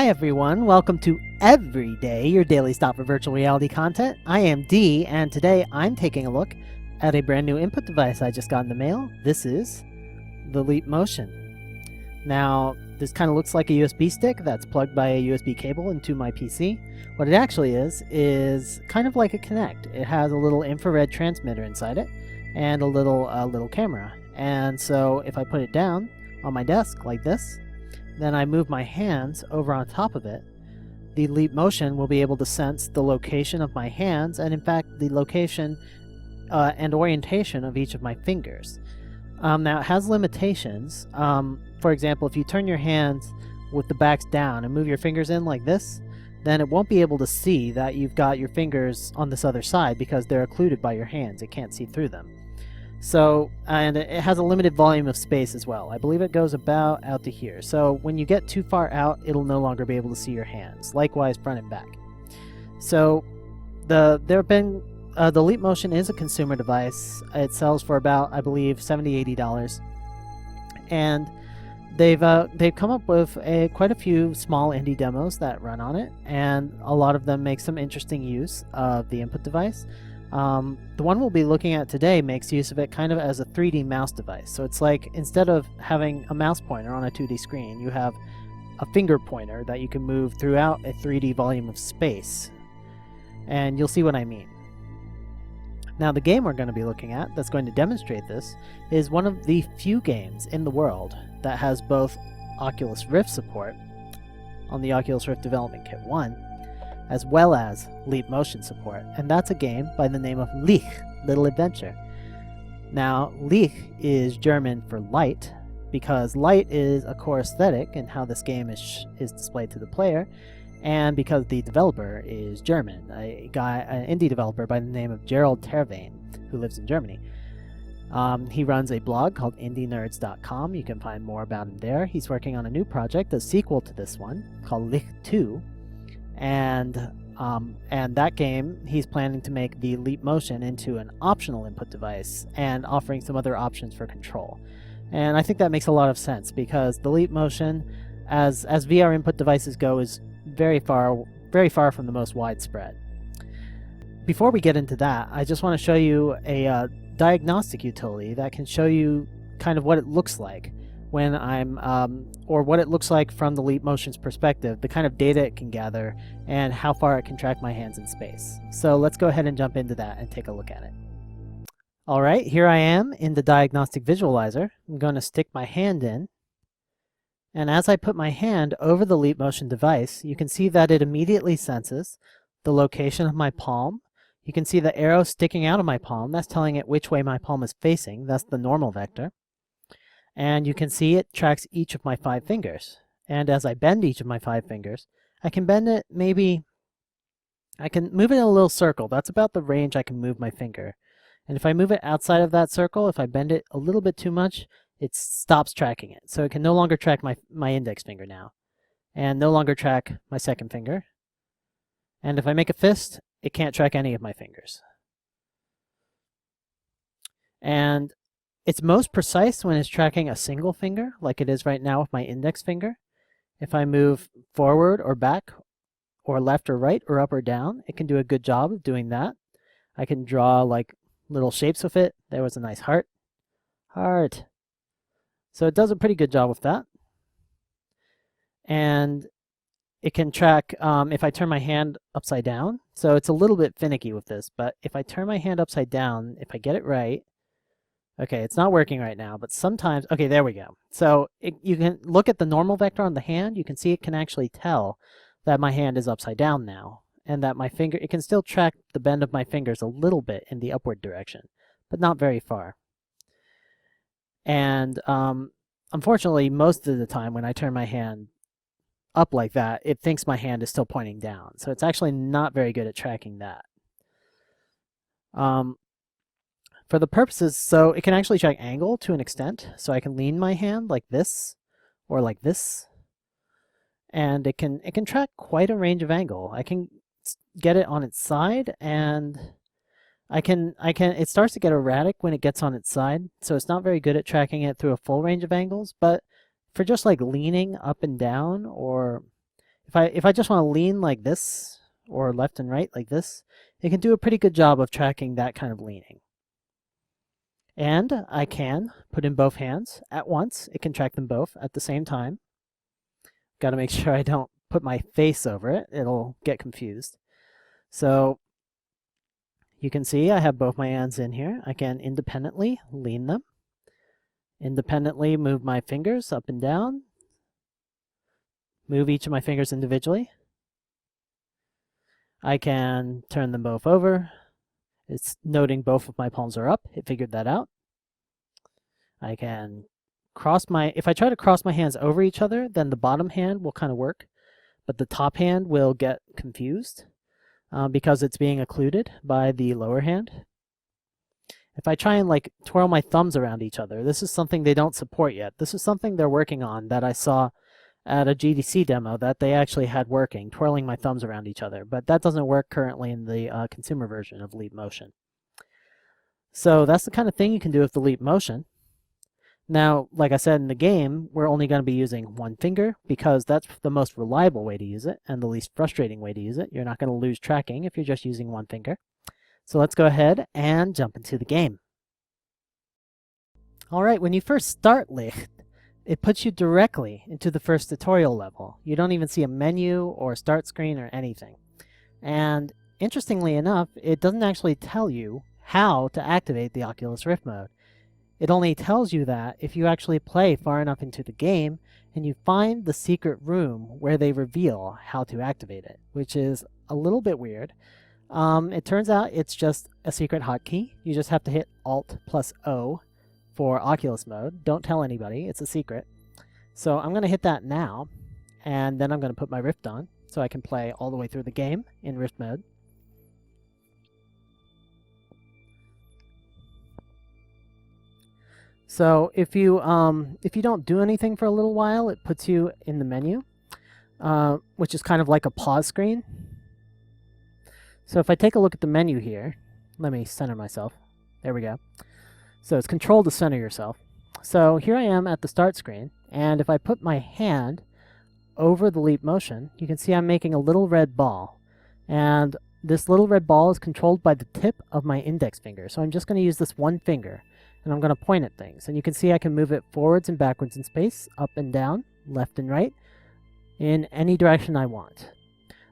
Hi everyone, welcome to Every Day, your daily stop for virtual reality content. I am D, and today I'm taking a look at a brand new input device I just got in the mail. This is the LICHT Motion. Now, this kind of looks like a USB stick that's plugged by a USB cable into my PC. What it actually is kind of like a Kinect. It has a little infrared transmitter inside it and a little camera. And so if I put it down on my desk like this, then I move my hands over on top of it, the LICHT Motion will be able to sense the location of my hands and in fact the location and orientation of each of my fingers. Now it has limitations. For example, if you turn your hands with the backs down and move your fingers in like this, then it won't be able to see that you've got your fingers on this other side because they're occluded by your hands. It can't see through them. So, and it has a limited volume of space as well. I believe it goes about out to here. So when you get too far out, it'll no longer be able to see your hands. Likewise, front and back. So the LICHT Motion is a consumer device. It sells for about, I believe, $70–$80, and they've come up with quite a few small indie demos that run on it, and a lot of them make some interesting use of the input device. The one we'll be looking at today makes use of it kind of as a 3D mouse device. So it's like instead of having a mouse pointer on a 2D screen, you have a finger pointer that you can move throughout a 3D volume of space. And you'll see what I mean. Now the game we're going to be looking at that's going to demonstrate this is one of the few games in the world that has both Oculus Rift support on the Oculus Rift Development Kit 1 as well as LICHT Motion support, and that's a game by the name of LICHT, Little Adventure. Now, LICHT is German for light, because light is a core aesthetic in how this game is displayed to the player, and because the developer is German, an indie developer by the name of Gerald Tervain, who lives in Germany. He runs a blog called indienerds.com. You can find more about him there. He's working on a new project, a sequel to this one, called LICHT 2. And that game, he's planning to make the LICHT Motion into an optional input device and offering some other options for control. And I think that makes a lot of sense because the LICHT Motion, as VR input devices go, is very far from the most widespread. Before we get into that, I just want to show you a diagnostic utility that can show you kind of what it looks like when I'm, or what it looks like from the LICHT Motion's perspective, the kind of data it can gather, and how far it can track my hands in space. So let's go ahead and jump into that and take a look at it. Alright, here I am in the diagnostic visualizer. I'm going to stick my hand in, and as I put my hand over the LICHT Motion device, you can see that it immediately senses the location of my palm. You can see the arrow sticking out of my palm. That's telling it which way my palm is facing. That's the normal vector. And you can see it tracks each of my 5 fingers. And as I bend each of my 5 fingers, I can bend it I can move it in a little circle. That's about the range I can move my finger. And if I move it outside of that circle, if I bend it a little bit too much, it stops tracking it. So it can no longer track my index finger now. And no longer track my second finger. And if I make a fist, it can't track any of my fingers. And it's most precise when it's tracking a single finger, like it is right now with my index finger. If I move forward or back, or left or right, or up or down, it can do a good job of doing that. I can draw like little shapes with it. There was a nice heart. Heart. So it does a pretty good job with that. And it can track if I turn my hand upside down. So it's a little bit finicky with this, but if I turn my hand upside down, if I get it right, okay, it's not working right now, but sometimes, okay, there we go. So you can look at the normal vector on the hand. You can see it can actually tell that my hand is upside down now, and that my finger, it can still track the bend of my fingers a little bit in the upward direction, but not very far. And unfortunately, most of the time when I turn my hand up like that, it thinks my hand is still pointing down. So it's actually not very good at tracking that. For the purposes, so it can actually track angle to an extent. So I can lean my hand like this or like this. And it can track quite a range of angle. I can get it on its side, and it starts to get erratic when it gets on its side. So it's not very good at tracking it through a full range of angles, but for just like leaning up and down, or if I just want to lean like this, or left and right like this, it can do a pretty good job of tracking that kind of leaning. And I can put in both hands at once. It can track them both at the same time. Got to make sure I don't put my face over it. It'll get confused. So you can see I have both my hands in here. I can independently lean them. Independently move my fingers up and down. Move each of my fingers individually. I can turn them both over. It's noting both of my palms are up. It figured that out. I can if I try to cross my hands over each other, then the bottom hand will kind of work, but the top hand will get confused because it's being occluded by the lower hand. If I try and like twirl my thumbs around each other, this is something they don't support yet. This is something they're working on that I saw at a GDC demo that they actually had working, twirling my thumbs around each other, but that doesn't work currently in the consumer version of Leap Motion. So that's the kind of thing you can do with the Leap Motion. Now, like I said in the game, we're only going to be using one finger because that's the most reliable way to use it and the least frustrating way to use it. You're not going to lose tracking if you're just using one finger. So let's go ahead and jump into the game. Alright, when you first start LICHT, it puts you directly into the first tutorial level. You don't even see a menu or start screen or anything. And interestingly enough, it doesn't actually tell you how to activate the Oculus Rift mode. It only tells you that if you actually play far enough into the game and you find the secret room where they reveal how to activate it, which is a little bit weird. It turns out it's just a secret hotkey. You just have to hit ALT+O for Oculus mode. Don't tell anybody, it's a secret. So I'm going to hit that now, and then I'm going to put my Rift on so I can play all the way through the game in Rift mode. So if you don't do anything for a little while, it puts you in the menu, which is kind of like a pause screen. So if I take a look at the menu here, let me center myself. There we go. So it's control to center yourself. So here I am at the start screen, and if I put my hand over the Leap Motion, you can see I'm making a little red ball. And this little red ball is controlled by the tip of my index finger. So I'm just going to use this one finger, and I'm going to point at things. And you can see I can move it forwards and backwards in space, up and down, left and right, in any direction I want.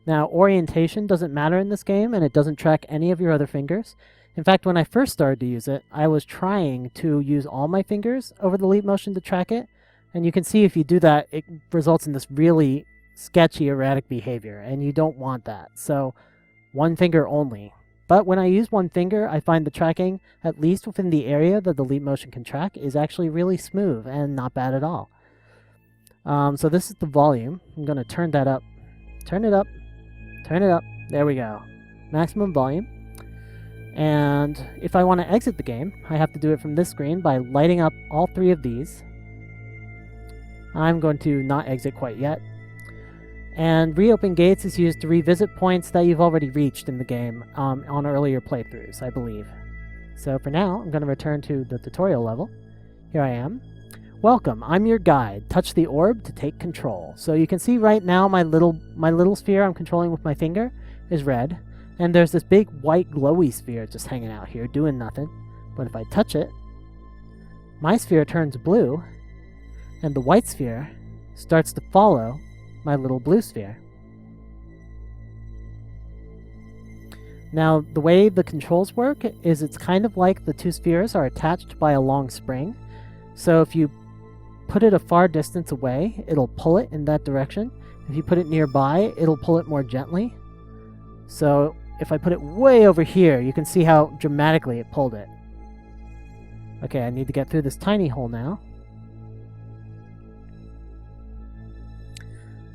Now, orientation doesn't matter in this game, and it doesn't track any of your other fingers. In fact, when I first started to use it, I was trying to use all my fingers over the Leap Motion to track it. And you can see if you do that, it results in this really sketchy, erratic behavior, and you don't want that. So, one finger only. But when I use one finger, I find the tracking, at least within the area that the Leap Motion can track, is actually really smooth and not bad at all. So this is the volume. I'm going to turn that up. Turn it up. Turn it up. There we go. Maximum volume. And if I want to exit the game, I have to do it from this screen by lighting up all three of these. I'm going to not exit quite yet. And reopen gates is used to revisit points that you've already reached in the game on earlier playthroughs, I believe. So for now, I'm going to return to the tutorial level. Here I am. Welcome, I'm your guide. Touch the orb to take control. So you can see right now my little sphere I'm controlling with my finger is red. And there's this big white glowy sphere just hanging out here doing nothing. But if I touch it, my sphere turns blue, and the white sphere starts to follow my little blue sphere. Now, the way the controls work is it's kind of like the two spheres are attached by a long spring. So if you put it a far distance away, it'll pull it in that direction. If you put it nearby, it'll pull it more gently. So if I put it way over here, you can see how dramatically it pulled it. Okay, I need to get through this tiny hole now.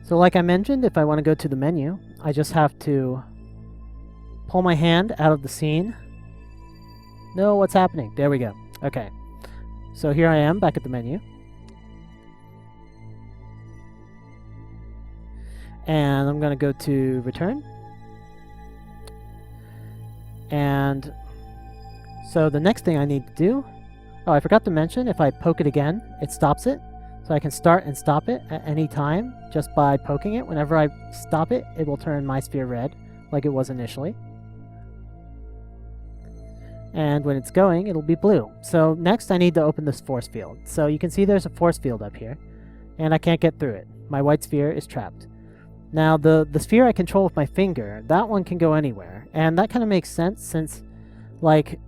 So like I mentioned, if I want to go to the menu, I just have to pull my hand out of the scene. No, what's happening? There we go. Okay. So here I am back at the menu. And I'm going to go to return. And so the next thing I need to do, oh, I forgot to mention, if I poke it again, it stops it. So I can start and stop it at any time just by poking it. Whenever I stop it, it will turn my sphere red, like it was initially. And when it's going, it'll be blue. So next I need to open this force field. So you can see there's a force field up here, and I can't get through it. My white sphere is trapped. Now the sphere I control with my finger, that one can go anywhere. And that kind of makes sense since, like,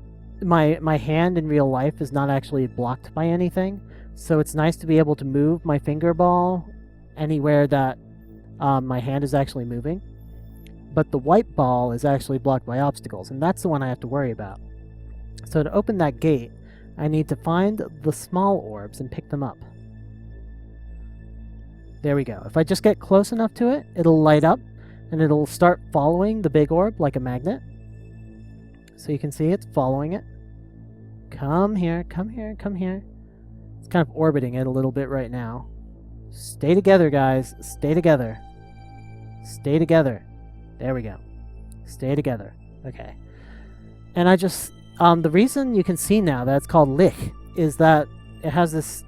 my hand in real life is not actually blocked by anything. So it's nice to be able to move my finger ball anywhere that my hand is actually moving. But the white ball is actually blocked by obstacles, and that's the one I have to worry about. So to open that gate, I need to find the small orbs and pick them up. There we go. If I just get close enough to it, it'll light up, and it'll start following the big orb like a magnet. So you can see it's following it. Come here, come here, come here. It's kind of orbiting it a little bit right now. Stay together, guys. Stay together. Stay together. There we go. Stay together. Okay. And I just... the reason you can see now that it's called LICHT is that it has this...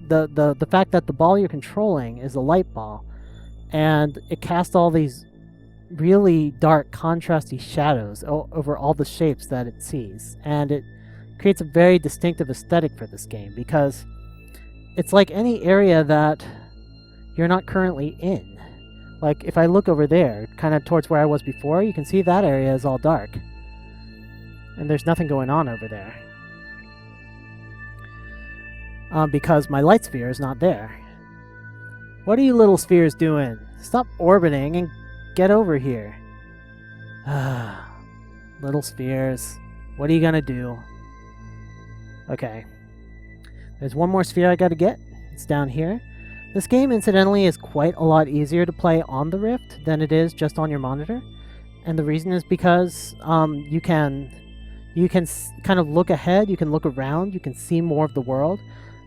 The fact that the ball you're controlling is a light ball, and it casts all these really dark, contrasty shadows over all the shapes that it sees. And it creates a very distinctive aesthetic for this game, because it's like any area that you're not currently in. Like, if I look over there, kind of towards where I was before, you can see that area is all dark. And there's nothing going on over there. Because my light sphere is not there. What are you little spheres doing? Stop orbiting and get over here. Little spheres. What are you gonna do? Okay. There's one more sphere I gotta get. It's down here. This game, incidentally, is quite a lot easier to play on the Rift than it is just on your monitor. And the reason is because you can kind of look ahead, you can look around, you can see more of the world.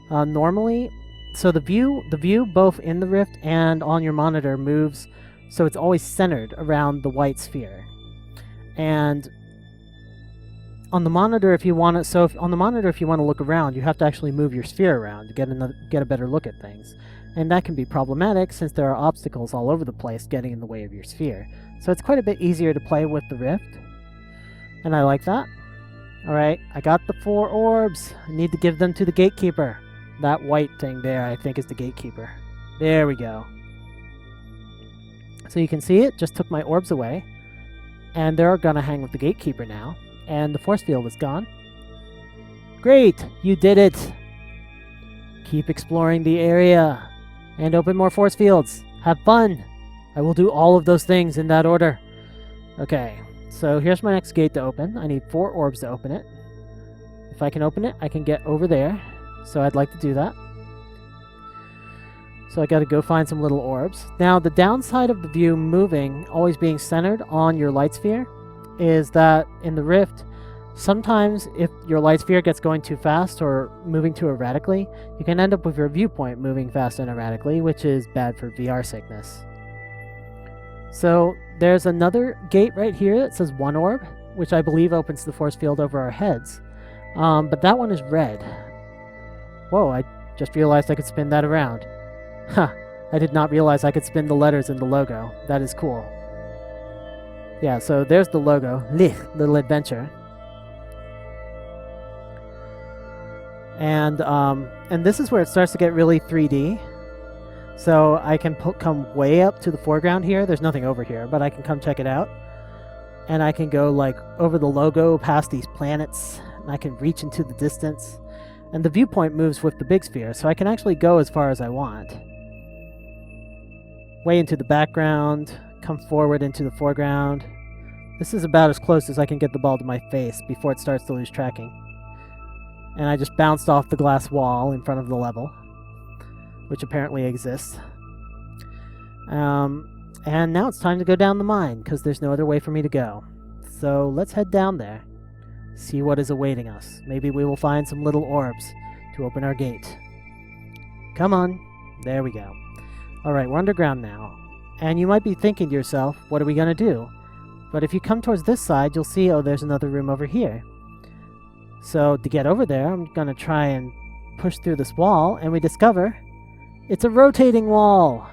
Normally, so the view both in the Rift and on your monitor moves, so it's always centered around the white sphere. And on the monitor, if you want to look around, you have to actually move your sphere around to get a better look at things. And that can be problematic since there are obstacles all over the place getting in the way of your sphere. So it's quite a bit easier to play with the Rift, and I like that. Alright, I got the 4 orbs. I need to give them to the gatekeeper. That white thing there, I think, is the gatekeeper. There we go. So you can see it just took my orbs away, and they're gonna hang with the gatekeeper now, and the force field is gone. Great! You did it! Keep exploring the area, and open more force fields. Have fun! I will do all of those things in that order. Okay, so here's my next gate to open. I need 4 orbs to open it. If I can open it, I can get over there. So I'd like to do that. So I gotta go find some little orbs. Now, the downside of the view moving, always being centered on your light sphere, is that in the Rift, sometimes if your light sphere gets going too fast or moving too erratically, you can end up with your viewpoint moving fast and erratically, which is bad for VR sickness. So there's another gate right here that says 1 orb, which I believe opens the force field over our heads. But that one is red. Whoa, I just realized I could spin that around. Huh, I did not realize I could spin the letters in the logo. That is cool. Yeah, so there's the logo, LICHT, Little Adventure. And this is where it starts to get really 3D. So I can come way up to the foreground here. There's nothing over here, but I can come check it out. And I can go like over the logo, past these planets, and I can reach into the distance. And the viewpoint moves with the big sphere, so I can actually go as far as I want. Way into the background, come forward into the foreground. This is about as close as I can get the ball to my face before it starts to lose tracking. And I just bounced off the glass wall in front of the level, which apparently exists. And now it's time to go down the mine, because there's no other way for me to go. So let's head down there. See what is awaiting us. Maybe we will find some little orbs to open our gate. Come on. There we go. Alright, we're underground now. And you might be thinking to yourself, what are we going to do? But if you come towards this side, you'll see, oh, there's another room over here. So to get over there, I'm going to try and push through this wall, and we discover It's a rotating wall!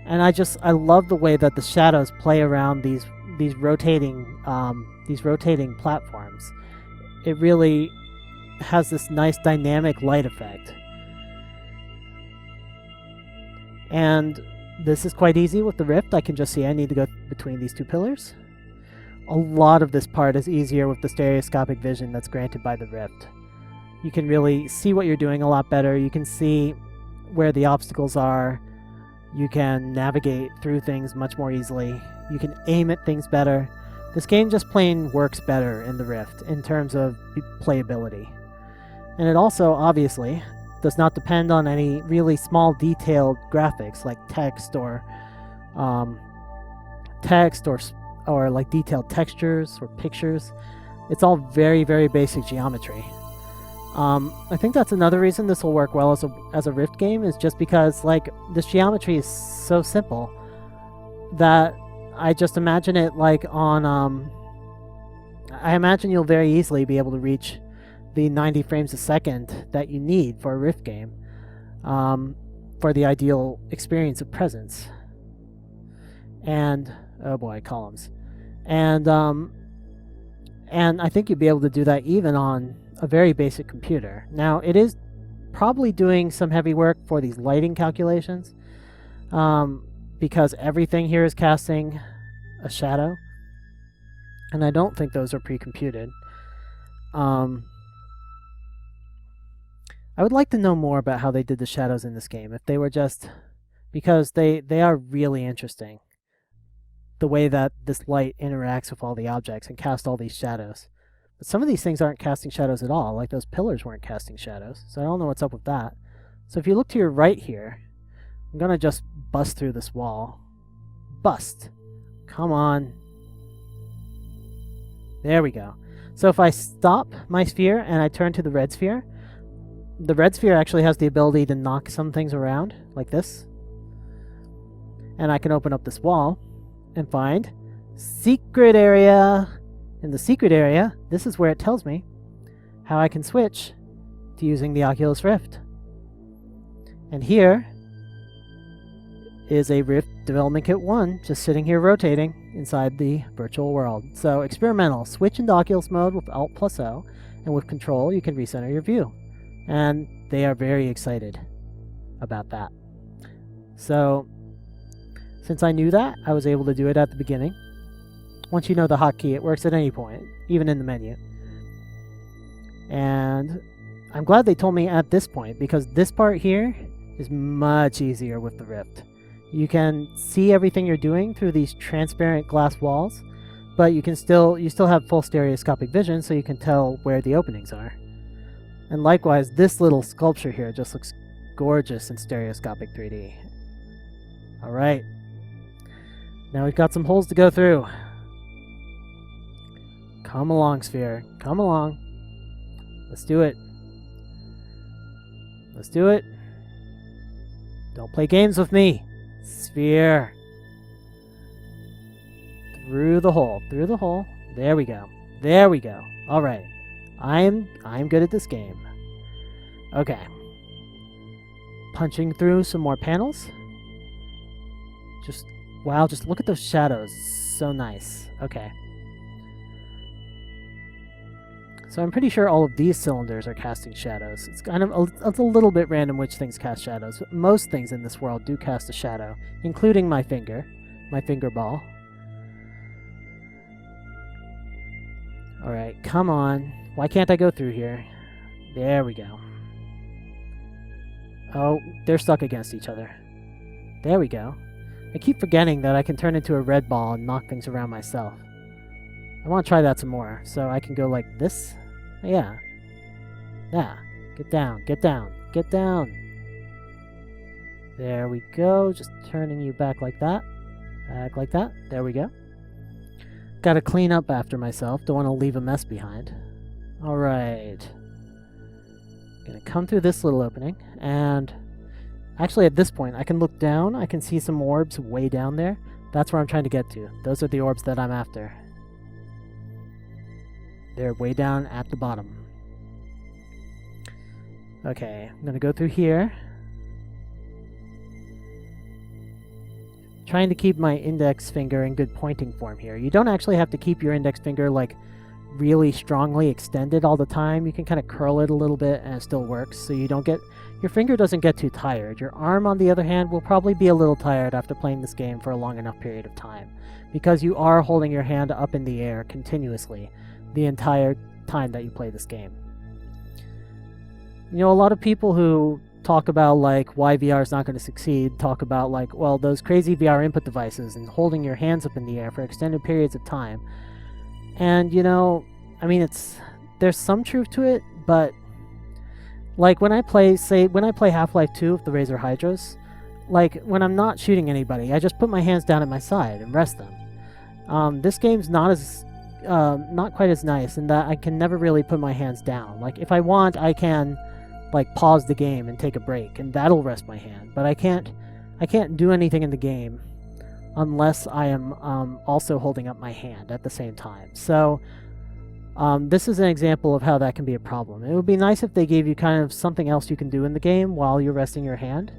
And I love the way that the shadows play around these rotating platforms. It really has this nice dynamic light effect. And this is quite easy with the Rift. I can just see I need to go between these two pillars. A lot of this part is easier with the stereoscopic vision that's granted by the Rift. You can really see what you're doing a lot better. You can see where the obstacles are. You can navigate through things much more easily. You can aim at things better. This game just plain works better in the Rift in terms of playability. And it also, obviously, does not depend on any really small detailed graphics like text or like detailed textures or pictures. It's all very, very basic geometry. I think that's another reason this will work well as a Rift game, is just because like this geometry is so simple that I just imagine it like on I imagine you'll very easily be able to reach the 90 frames a second that you need for a Rift game for the ideal experience of presence. And oh boy, columns. And I think you'd be able to do that even on a very basic computer. Now, it is probably doing some heavy work for these lighting calculations because everything here is casting a shadow, and I don't think those are pre-computed. I would like to know more about how they did the shadows in this game, if they were just... because they are really interesting. The way that this light interacts with all the objects and casts all these shadows. But some of these things aren't casting shadows at all, like those pillars weren't casting shadows, so I don't know what's up with that. So if you look to your right here, I'm gonna just bust through this wall. Bust! Come on. There we go. So if I stop my sphere and I turn to the red sphere, the red sphere actually has the ability to knock some things around, like this. And I can open up this wall and find secret area. In the secret area, this is where it tells me how I can switch to using the Oculus Rift. And here is a Rift Development Kit 1 just sitting here rotating inside the virtual world. So experimental, switch into Oculus mode with ALT+O, and with control you can recenter your view. And they are very excited about that. So since I knew that, I was able to do it at the beginning. Once you know the hotkey, it works at any point, even in the menu. And I'm glad they told me at this point, because this part here is much easier with the Rift. You can see everything you're doing through these transparent glass walls, but you still have full stereoscopic vision, so you can tell where the openings are. And likewise, this little sculpture here just looks gorgeous in stereoscopic 3D. Alright. Now we've got some holes to go through. Come along, Sphere. Come along. Let's do it. Let's do it. Don't play games with me. Sphere. Through the hole. Through the hole. There we go. There we go. Alright. I'm good at this game. Okay. Punching through some more panels. Wow, just look at those shadows. So nice. Okay. So I'm pretty sure all of these cylinders are casting shadows. It's kind of it's a little bit random which things cast shadows. But most things in this world do cast a shadow, including my finger ball. Alright, come on. Why can't I go through here? There we go. Oh, they're stuck against each other. There we go. I keep forgetting that I can turn into a red ball and knock things around myself. I want to try that some more, so I can go like this. Yeah. Yeah. Get down, get down, get down. There we go, just turning you back like that. Back like that. There we go. Gotta clean up after myself, don't want to leave a mess behind. Alright. Gonna come through this little opening, and actually at this point I can look down, I can see some orbs way down there. That's where I'm trying to get to. Those are the orbs that I'm after. They're way down at the bottom. Okay, I'm gonna go through here. trying to keep my index finger in good pointing form here. You don't actually have to keep your index finger like really strongly extended all the time. You can kind of curl it a little bit and it still works, so you don't get, your finger doesn't get too tired. Your arm, on the other hand, will probably be a little tired after playing this game for a long enough period of time, because you are holding your hand up in the air continuously the entire time that you play this game. You know, a lot of people who talk about like why VR is not going to succeed talk about like, well, those crazy VR input devices and holding your hands up in the air for extended periods of time. And, you know, I mean, there's some truth to it, but like when I play Half-Life 2 with the Razor Hydras, like when I'm not shooting anybody, I just put my hands down at my side and rest them. This game's not quite as nice in that I can never really put my hands down. Like if I want, I can like pause the game and take a break, and that'll rest my hand, but I can't do anything in the game unless I am also holding up my hand at the same time. So this is an example of how that can be a problem. It would be nice if they gave you kind of something else you can do in the game while you're resting your hand.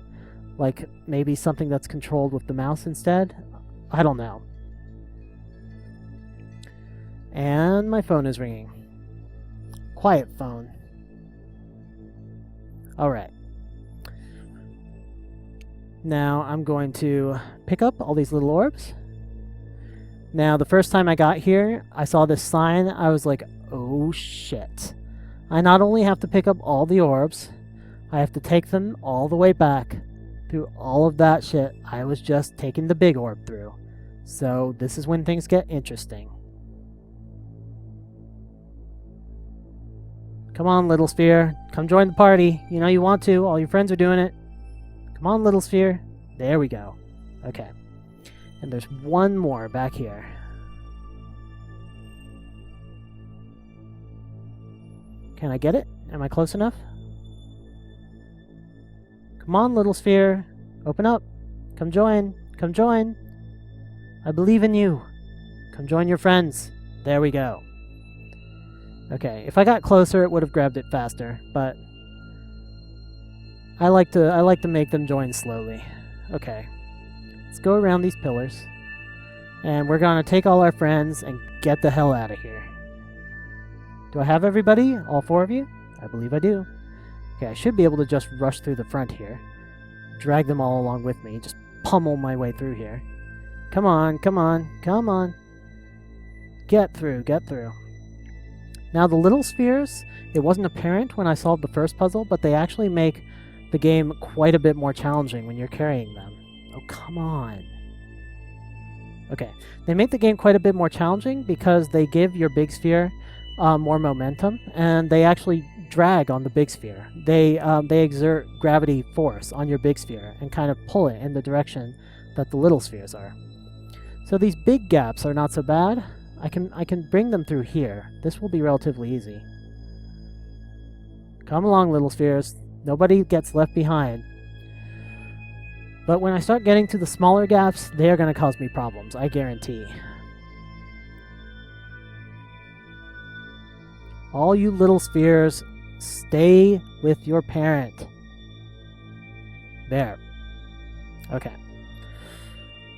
Like maybe something that's controlled with the mouse instead. I don't know. And my phone is ringing. Quiet phone. Alright. Now I'm going to pick up all these little orbs. Now the first time I got here, I saw this sign. I was like, oh shit. I not only have to pick up all the orbs, I have to take them all the way back through all of that shit I was just taking the big orb through. So this is when things get interesting. Come on, little sphere. Come join the party. You know you want to. All your friends are doing it. Come on, little sphere. There we go. Okay. And there's one more back here. Can I get it? Am I close enough? Come on, little sphere. Open up. Come join. Come join. I believe in you. Come join your friends. There we go. Okay, if I got closer, it would have grabbed it faster, but I like to make them join slowly. Okay, let's go around these pillars, and we're gonna take all our friends and get the hell out of here. Do I have everybody? All four of you? I believe I do. Okay, I should be able to just rush through the front here, drag them all along with me, just pummel my way through here. Come on, come on, come on. Get through, get through. Now the little spheres, it wasn't apparent when I solved the first puzzle, but they actually make the game quite a bit more challenging when you're carrying them. Oh, come on. Okay, they make the game quite a bit more challenging because they give your big sphere more momentum, and they actually drag on the big sphere. They exert gravity force on your big sphere and kind of pull it in the direction that the little spheres are. So these big gaps are not so bad. I can bring them through here. This will be relatively easy. Come along, little spheres. Nobody gets left behind. But when I start getting to the smaller gaps, they are going to cause me problems, I guarantee. All you little spheres, stay with your parent. There. Okay.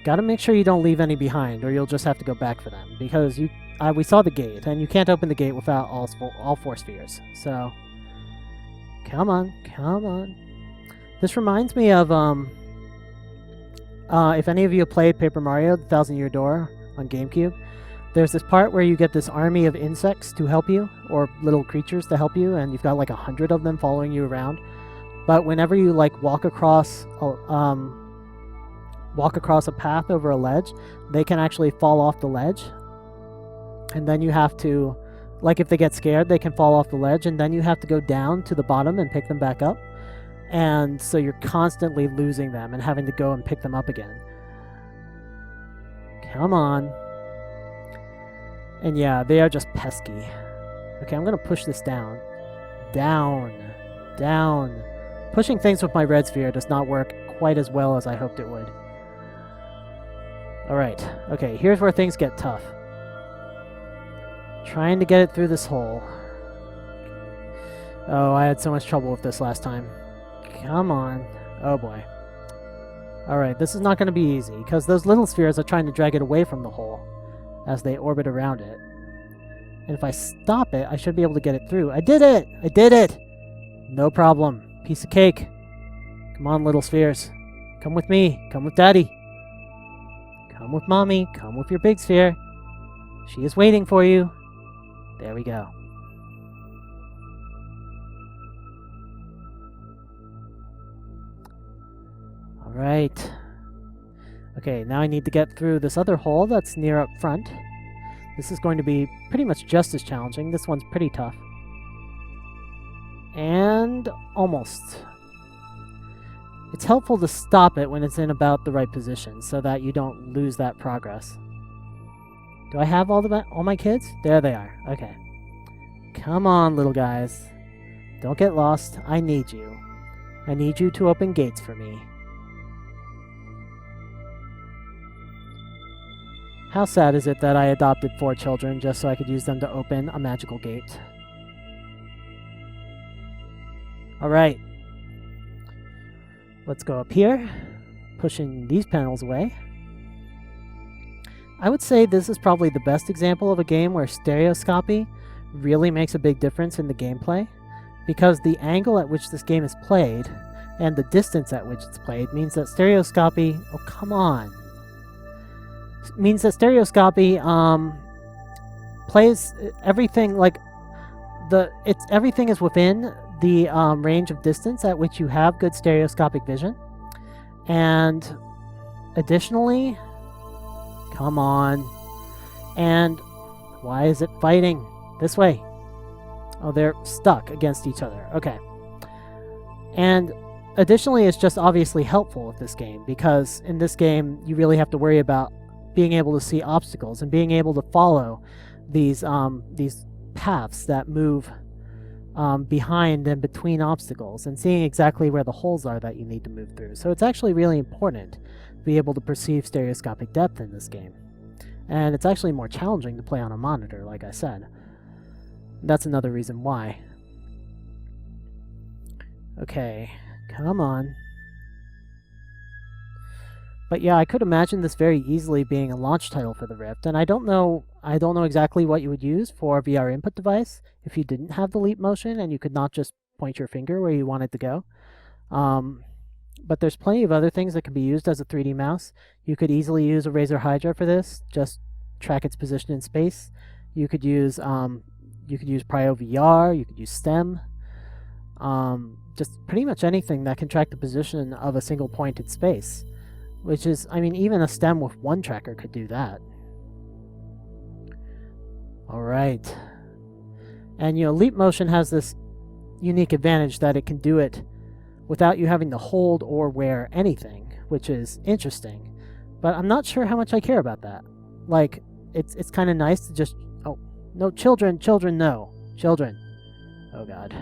Gotta make sure you don't leave any behind, or you'll just have to go back for them, because we saw the gate, and you can't open the gate without all four spheres. So, come on, come on. This reminds me of if any of you played Paper Mario: The Thousand-Year Door on GameCube, there's this part where you get this army of insects to help you, or little creatures to help you, and you've got like 100 of them following you around. But whenever you like walk across a path over a ledge, they can actually fall off the ledge. And then you have to, like if they get scared, they can fall off the ledge, and then you have to go down to the bottom and pick them back up. And so you're constantly losing them and having to go and pick them up again. Come on. And yeah, they are just pesky. Okay, I'm gonna push this down. Down. Down. Pushing things with my red sphere does not work quite as well as I hoped it would. Alright, okay, here's where things get tough. Trying to get it through this hole. Oh, I had so much trouble with this last time. Come on. Oh boy. Alright, this is not going to be easy, because those little spheres are trying to drag it away from the hole as they orbit around it. And if I stop it, I should be able to get it through. I did it! I did it! No problem. Piece of cake. Come on, little spheres. Come with me. Come with Daddy. Come with Mommy. Come with your big sphere. She is waiting for you. There we go. Alright. Okay, now I need to get through this other hole that's near up front. This is going to be pretty much just as challenging. This one's pretty tough. And almost. It's helpful to stop it when it's in about the right position so that you don't lose that progress. Do I have all my kids? There they are. Okay. Come on, little guys. Don't get lost. I need you. I need you to open gates for me. How sad is it that I adopted 4 children just so I could use them to open a magical gate? Alright. Let's go up here, pushing these panels away. I would say this is probably the best example of a game where stereoscopy really makes a big difference in the gameplay, because the angle at which this game is played and the distance at which it's played means that stereoscopy... Oh, come on! Means that stereoscopy plays everything like everything is within the range of distance at which you have good stereoscopic vision. And additionally, come on. And why is it fighting? This way. Oh, they're stuck against each other. Okay. And additionally, it's just obviously helpful with this game, because in this game, you really have to worry about being able to see obstacles and being able to follow these paths that move behind and between obstacles, and seeing exactly where the holes are that you need to move through. So it's actually really important to be able to perceive stereoscopic depth in this game. And it's actually more challenging to play on a monitor, like I said. That's another reason why. Okay, come on. But yeah, I could imagine this very easily being a launch title for the Rift, and I don't know exactly what you would use for a VR input device if you didn't have the leap motion and you could not just point your finger where you want it to go. But there's plenty of other things that can be used as a 3D mouse. You could easily use a Razer Hydra for this, just track its position in space. You could use Prio VR, you could use STEM. Just pretty much anything that can track the position of a single point in space. Which is, I mean, even a STEM with one tracker could do that. Alright. And, leap motion has this unique advantage that it can do it without you having to hold or wear anything, which is interesting. But I'm not sure how much I care about that. Like, it's kind of nice to just... Oh, no, children, no. Children. Oh, God.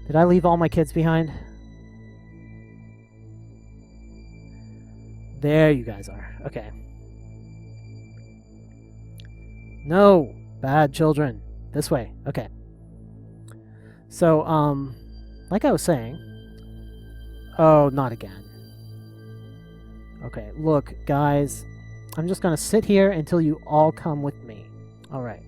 Did I leave all my kids behind? There you guys are. Okay. No! Bad children. This way. Okay. So, like I was saying... Oh, not again. Okay, look, guys. I'm just gonna sit here until you all come with me. Alright.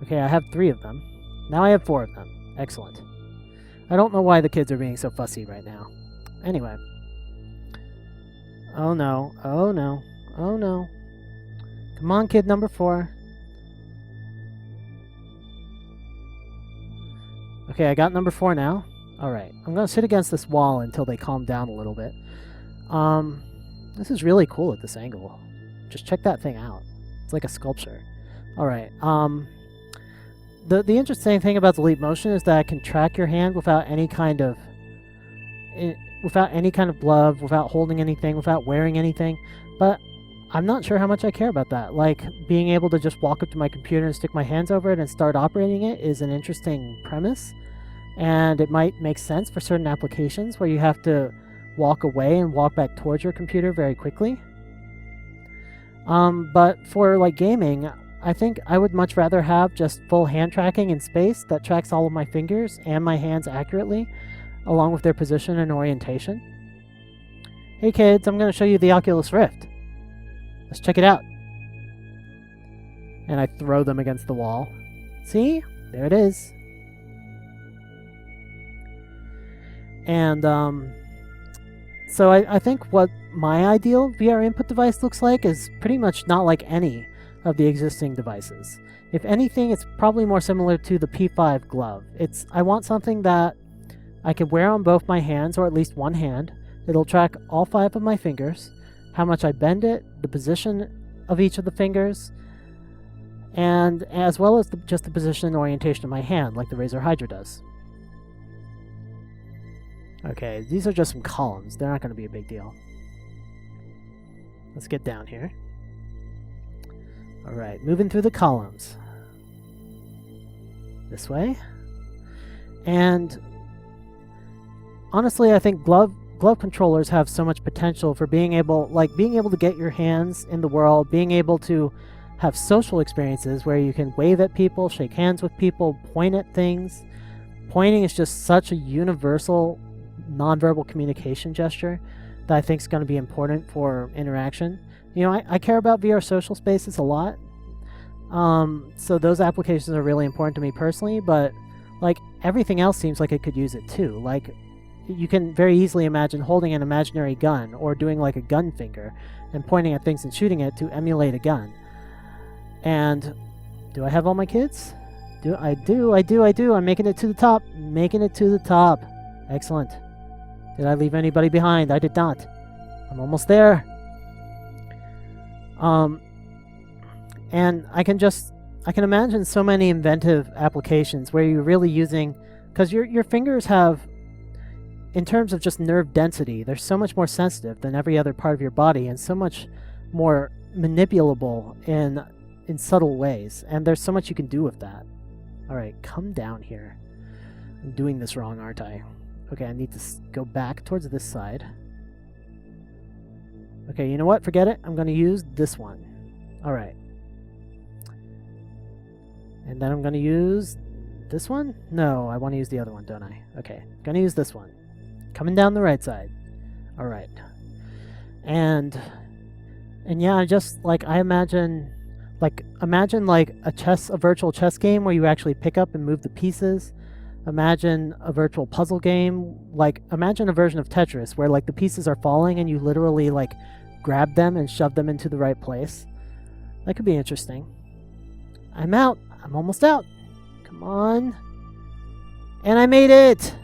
Okay, I have 3 of them. Now I have 4 of them. Excellent. I don't know why the kids are being so fussy right now. Anyway. Oh no. Oh no. Oh no. Come on, kid number 4. Okay, I got number 4 now. Alright. I'm gonna sit against this wall until they calm down a little bit. This is really cool at this angle. Just check that thing out. It's like a sculpture. Alright. The interesting thing about the leap motion is that it can track your hand without any kind of glove, without holding anything, without wearing anything. But I'm not sure how much I care about that. Like, being able to just walk up to my computer and stick my hands over it and start operating it is an interesting premise. And it might make sense for certain applications where you have to walk away and walk back towards your computer very quickly. But for, like, gaming... I think I would much rather have just full hand tracking in space that tracks all of my fingers and my hands accurately, along with their position and orientation. Hey kids, I'm going to show you the Oculus Rift. Let's check it out. And I throw them against the wall. See? There it is. And so I think what my ideal VR input device looks like is pretty much not like any of the existing devices. If anything, it's probably more similar to the P5 glove. I want something that I could wear on both my hands, or at least one hand. It'll track all 5 of my fingers, how much I bend it, the position of each of the fingers, and as well as just the position and orientation of my hand, like the Razer Hydra does. Okay, these are just some columns. They're not going to be a big deal. Let's get down here. Alright, moving through the columns. This way. And honestly, I think glove controllers have so much potential for being able to get your hands in the world, being able to have social experiences where you can wave at people, shake hands with people, point at things. Pointing is just such a universal nonverbal communication gesture that I think is going to be important for interaction. You know, I care about VR social spaces a lot, so those applications are really important to me personally, but like everything else seems like it could use it too. Like you can very easily imagine holding an imaginary gun or doing like a gun finger and pointing at things and shooting it to emulate a gun. And do I have all my kids? I do. I'm making it to the top. Making it to the top. Excellent. Did I leave anybody behind? I did not. I'm almost there. And I can imagine so many inventive applications where you're really using, because your fingers have, in terms of just nerve density, they're so much more sensitive than every other part of your body and so much more manipulable in subtle ways. And there's so much you can do with that. Alright, come down here. I'm doing this wrong, aren't I? Okay, I need to go back towards this side. Okay, you know what? Forget it. I'm going to use this one. Alright. And then I'm going to use this one? No, I want to use the other one, don't I? Okay, going to use this one. Coming down the right side. Alright. And yeah, just like I imagine like a virtual chess game where you actually pick up and move the pieces. Imagine a virtual puzzle game. Like imagine a version of Tetris where like the pieces are falling and you literally like grab them and shove them into the right place. That could be interesting. I'm out. I'm almost out. Come on. And I made it!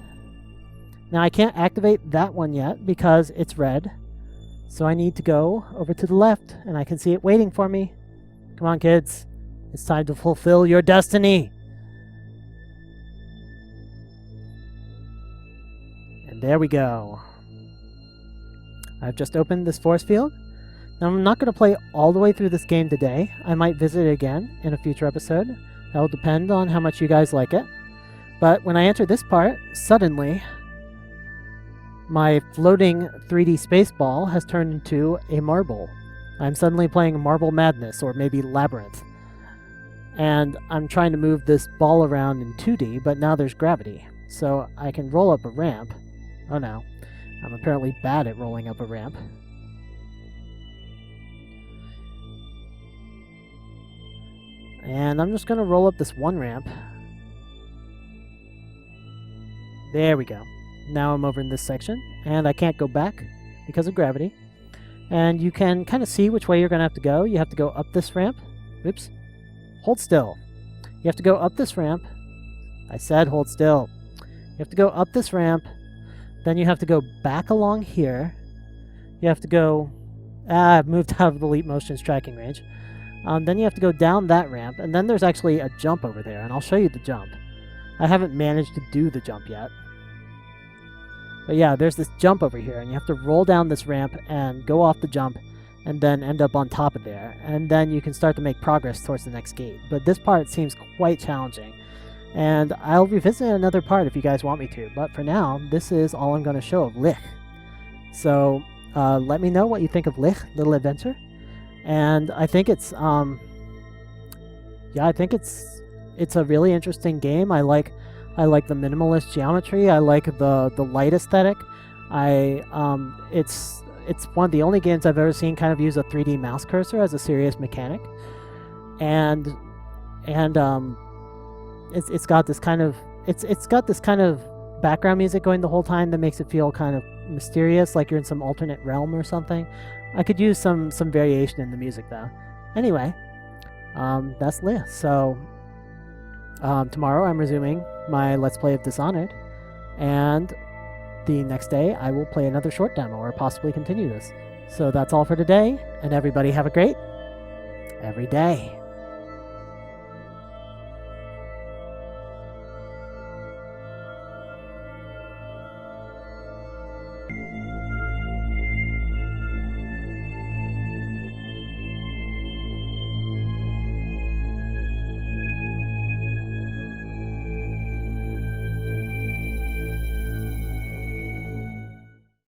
Now I can't activate that one yet because it's red. So I need to go over to the left and I can see it waiting for me. Come on, kids. It's time to fulfill your destiny. And there we go. I've just opened this force field. Now I'm not going to play all the way through this game today. I might visit it again in a future episode. That will depend on how much you guys like it. But when I enter this part, suddenly my floating 3D space ball has turned into a marble. I'm suddenly playing Marble Madness, or maybe Labyrinth. And I'm trying to move this ball around in 2D, but now there's gravity. So I can roll up a ramp. Oh no. I'm apparently bad at rolling up a ramp. And I'm just going to roll up this one ramp. There we go. Now I'm over in this section, and I can't go back because of gravity. And you can kind of see which way you're going to have to go. You have to go up this ramp. Oops. Hold still. You have to go up this ramp. I said hold still. You have to go up this ramp. Then you have to go back along here. You have to go... I've moved out of the Leap Motion's tracking range. Then you have to go down that ramp. And then there's actually a jump over there. And I'll show you the jump. I haven't managed to do the jump yet. But yeah, there's this jump over here, and you have to roll down this ramp and go off the jump, and then end up on top of there. And then you can start to make progress towards the next gate. But this part seems quite challenging. And I'll revisit another part if you guys want me to. But for now, this is all I'm going to show of LICHT. So let me know what you think of LICHT, Little Adventure. And I think it's yeah, I think it's a really interesting game. I like the minimalist geometry. I like the light aesthetic. It's one of the only games I've ever seen kind of use a 3D mouse cursor as a serious mechanic, and it's got this kind of background music going the whole time that makes it feel kind of mysterious, like you're in some alternate realm or something. I could use some variation in the music though. Anyway, that's LICHT. So tomorrow I'm resuming my Let's Play of Dishonored, and the next day I will play another short demo or possibly continue this. So that's all for today, and everybody have a great every day.